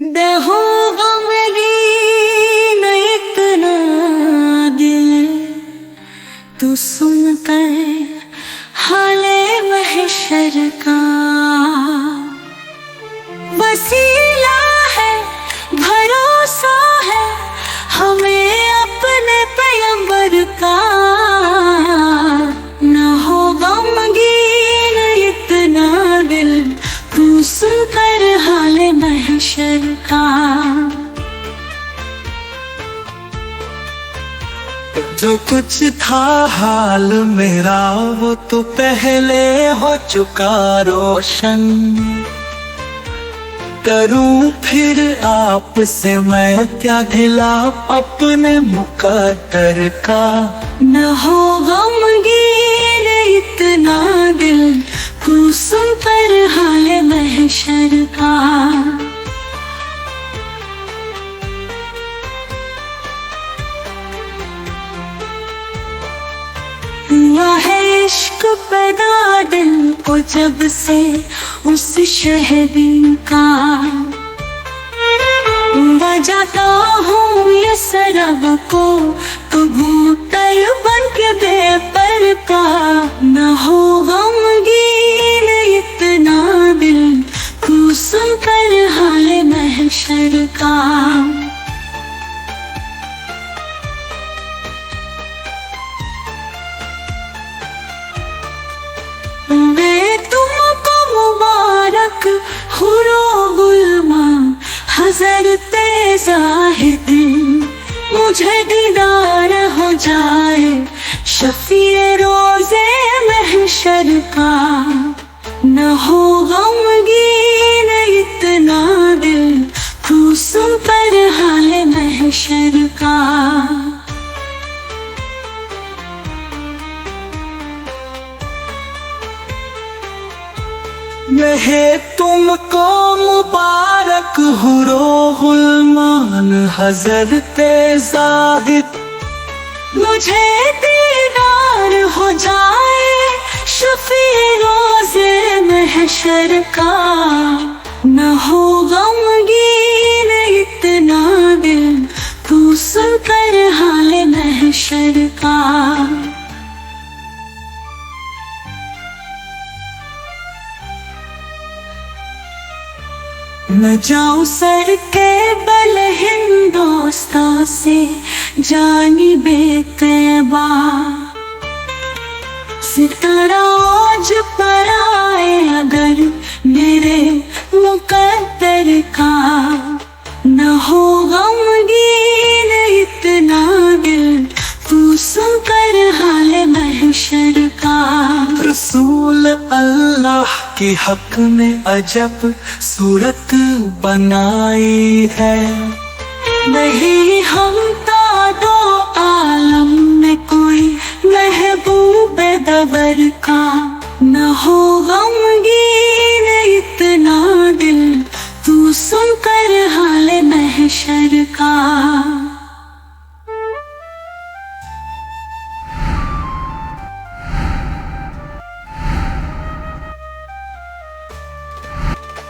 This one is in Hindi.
दहो गमगी न इतना दिल, तू सुन कर हाले महशर का। वसीला है, भरोसा है हमें अपने पैगंबर का। न हो गमगीन इतना दिल, तू सुन कर हाले महशर का। जो कुछ था हाल मेरा वो तो पहले हो चुका रोशन। करूं फिर आपसे मैं क्या गिला अपने मुकद्दर का। न हो गमगीन इतना दिल, तू सुन कर हाल महशर का। हुआ है इश्क पैदा दिल को जब से उस शहदी का। बजाता हूँ ये सरब को तो भूतल बन के बेपर का। न हो गमगीन इतना दिल, तू सुन कर हाल महशर का। मैं तुमको मुबारक हुरो गुलमा हज़रते ज़ाहिदीन, मुझे दीदार हो जाए शफ़ीए रोज़े महशर का। न हो गमगीन इतना दिल, तू सुन कर हाल महशर का। यह तुमको मुबारक हो रूहुल मान हज़रते ज़ाहिद, मुझे दीदार हो जाए शफ़ीए रोज़े महशर का। न हो गमगीन इतना दिल, तू सुन कर हाल महशर का। न जाऊं सर के बल हिंदोस्तां से जानी बेतैबा। सितारा आज पर आए अगर मेरे मुकद्दर का। न हो गमगीन इतना दिल, तू सुन कर हाल महशर का। रसूल अल्लाह के हक में अजब सूरत बनाई है। नहीं हमता दो आलम में कोई महबूब दबर का। न हो गमगीन इतना दिल, तू सुन कर हाल महशर का।